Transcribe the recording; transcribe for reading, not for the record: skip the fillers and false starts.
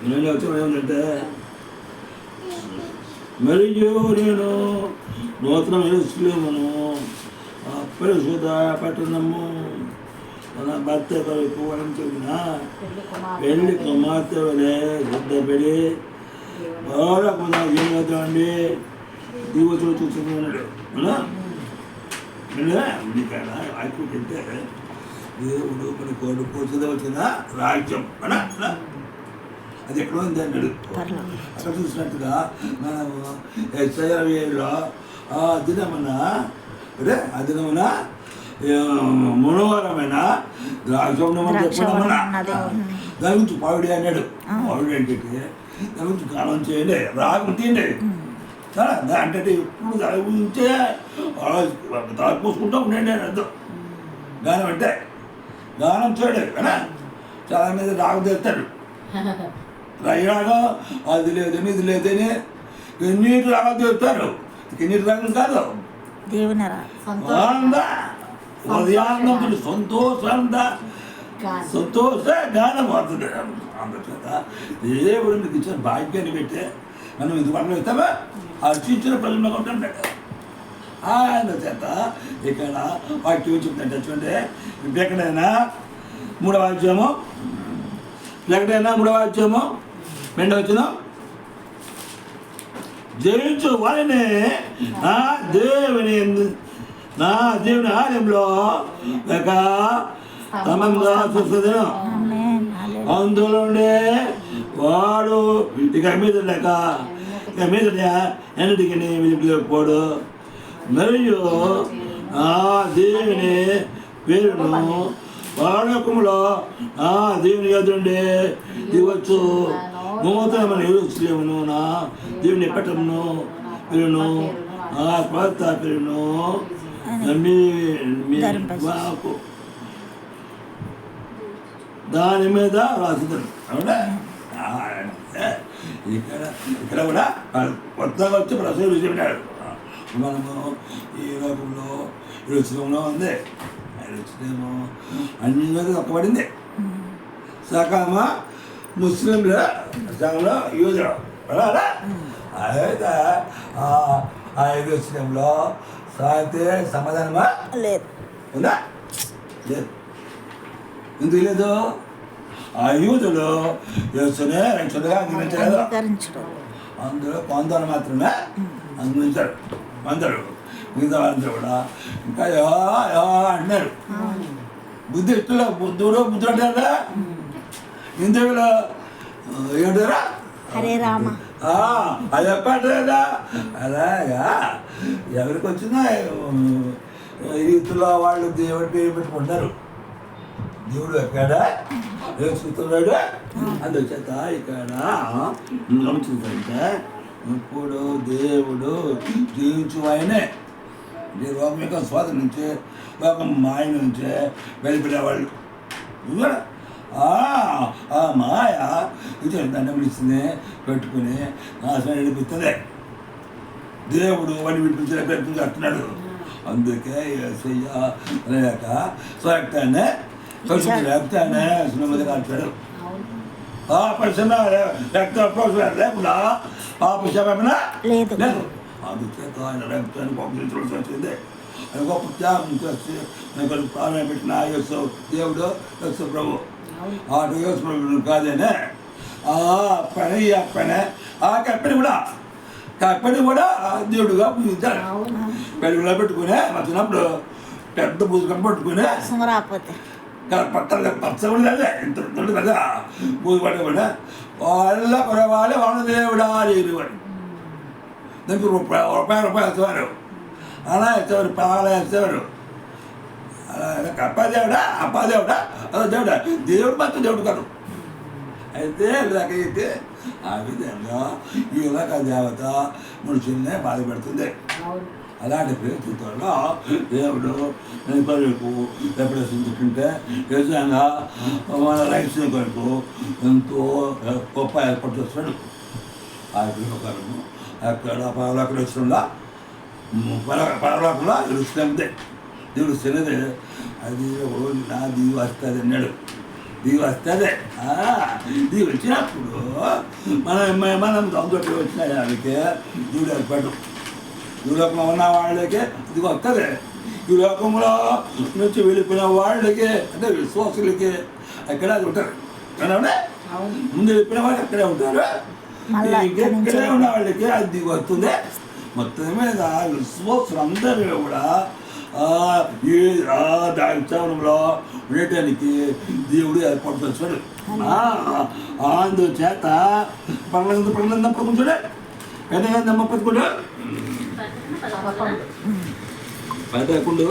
నేను వచ్చిన ఏమిటంటే మరియు నేను నూతన యెరూషలేమును పరిశుద్ధ పట్టణము మన భర్త కొరకు వరించిన పెళ్లి కుమార్తె వలె సిద్ధపడి బాగా జీవితండి దిగుతులు చూస్తున్నాడు ఆకుకుంటే దేవుడు మన కొడుకు వచ్చిన రాజ్యం అది ఎక్కడ ఉంది అన్నాడు. అక్కడ చూసినట్టుగా మనము ఏళ్ళలో ఆ దినమున అంటే ఆ దినమున మనోహరమైన ద్రాక్షమని చెప్పిన దాని గురించి పావుడి అన్నాడు. పావుడి అంటే దాని గురించి గానం చేయండి, రాగం తీయండి అంటే ఎప్పుడు దాని గురించే తాకుపోసుకుంటూ ఉండండి అని అర్థం. గానం అంటే గానం చేయడు కదా, చాలా మీద రాగం తెస్తాడు. రాగా అది లేదని ఇది లేదని ఎన్నిటి రాగాలు తెస్తారు, ఎన్నిటి రాగం కాదు ఆనంద హృదయానందం సంతోష గానం అవుతుంది. అందుచేత దేవుడు మీకు ఇచ్చిన భాగ్యాన్ని పెట్టే మనం ఇది పనులు ఇస్తామా హర్షించిన ప్రజల్లో ఉంటాడు. ఆయన చేత ఇక్కడ వాక్యం చెప్తుంటే చూడండి, ఎక్కడైనా 3వ అధ్యాయము ఎక్కడైనా 3వ అధ్యాయము 2వ వచనం, జయించు వారిని నా దేవుని ఆలయంలో లేక క్రమంగా చూస్తుంది. అందులో వాడు ఇక మీద లేక ఇక మీద ఎన్నిటికి వెళ్ళిపోడు. మరియు ఆ దేవుని పేరును వాడకంలో ఆ దేవుని ఎదురుండే ఇవ్వచ్చు. నూతనమైన యెరూషలేమును నా దేవుని పట్టణమును పేరును ఆ కొత్త పేరును మాకు దాని మీద రాసుతారు. అవునా? ఇక్కడ కూడా కొత్తగా వచ్చి ప్రసూలు చెప్పాడు. మనము ఈ లోకంలో యెరూషలేములో ఉంది. యెరూషలేము అన్ని ఒక్కబడింది. సగమ ముస్లింల సగంలో యూదులు అలా అయితే ఆ యెరూషలేములో శాంతి సమాధానమా లేదు, ఉందా? లేదు. ఎందుకు లేదు? ఆ యూదులు యేసునే రక్షకుడిగా అంగీకరించలేదు. అందులో కొందరు మాత్రమే అంగీకరించారు. అందరూ మిగతా వాళ్ళందరూ కూడా ఇంకా అంటున్నారు. బుద్ధిస్టులు బుద్ధుడు అంటారా, హిందువులు ఏమంటారా హరే రామ అది చెప్పంటారా. అలాగా ఎవరికి వచ్చినా రీతిలో వాళ్ళు దేవుడి పేరు పెట్టుకుంటారు. దేవుడు ఎక్కడ వేసుకుతున్నాడు. అందుచేత ఇక్కడ గమనించుకుంటే ఇప్పుడు దేవుడు జీవించు ఆయనే లోకం యొక్క స్వాతం నుంచే లోకం మాయ నుంచే వెళ్ళిపోయేవాళ్ళు. ఆ మాయ దండం ఇస్తుంది పెట్టుకుని నాశనం నడిపిస్తుంది. దేవుడు వాడిని విడిపించలే పెట్టుకుంటున్నాడు. అందుకే లేక స్వరక్తాన్ని రక్తాన్ని సులభంగా కాల్చాడు. పరిశ్రమ రక్త లేకుండా పాపశమన లేదు. అందుచేత ఆయన రక్తాన్ని పంపించవలసి వచ్చింది. అది గొప్ప త్యాగం చేసి ప్రాణం పెట్టిన యేసు దేవుడు యేసు ప్రభు. అటు యేసు ప్రభు కాదేనే ఆ కప్పని కూడా దేవుడుగా పూజించాడు. పెరుగులో పెట్టుకునే వచ్చినప్పుడు పెద్ద పూజకం పట్టుకునే పట్టలు పచ్చగా లేదా ఎంత కదా పూజ పట్టుకునే వాళ్ళ దేవుడా లేనివాడు. దానికి రూపాయలు వేసేవారు, అలా వేసేవారు, పాల వేసేవారు. అలా కప్పదేవుడా అప్పాదేవుడా అదో దేవుడా, దేవుడు మాత్రం దేవుడు కాదు. అయితే ఇలాగైతే ఆ విధంగా ఈ లోక దేవత మనుషుల్నే బాధపెడుతుంది. అలాంటి పరిస్థితుల్లో దేవుడు కొరకు ఎప్పుడు చెప్తుంటే నిజంగా మన రైతు కొరకు ఎంతో గొప్ప ఏర్పాటు చేస్తాడు. ఆ ప్రకారము అక్కడ పరలోకం వచ్చిందా పరలోకంలో ఇరుస్తుంది. దేవుడు శనిదే అది రోజు నా దీవి వస్తుంది అన్నాడు. దిగి వస్తుంది దిగి వచ్చినప్పుడు మనం దొంగటి వచ్చిన వాళ్ళకి దేవుడు ఏర్పాటు ఈ లోకంలో ఉన్న వాళ్ళకి ఇది వస్తుంది ఈ లోకంలో నుంచి వెళ్ళిపోయిన వాళ్ళకి అంటే విశ్వాసులకి అక్కడే ఉంటారు కదా ముందు వెళ్ళిపోయిన వాళ్ళు అక్కడే ఉంటారు ఇక్కడే ఉన్న వాళ్ళకి అది దిగి వస్తుంది మొత్తం మీద విశ్వాసులు అందరూ కూడా దాక్షావనంలో ఉండటానికి దేవుడు ఏర్పాటు చేస్తాడు అందుచేత పనులంతా పడుకుంటాడే పెద్దగా పదకొండు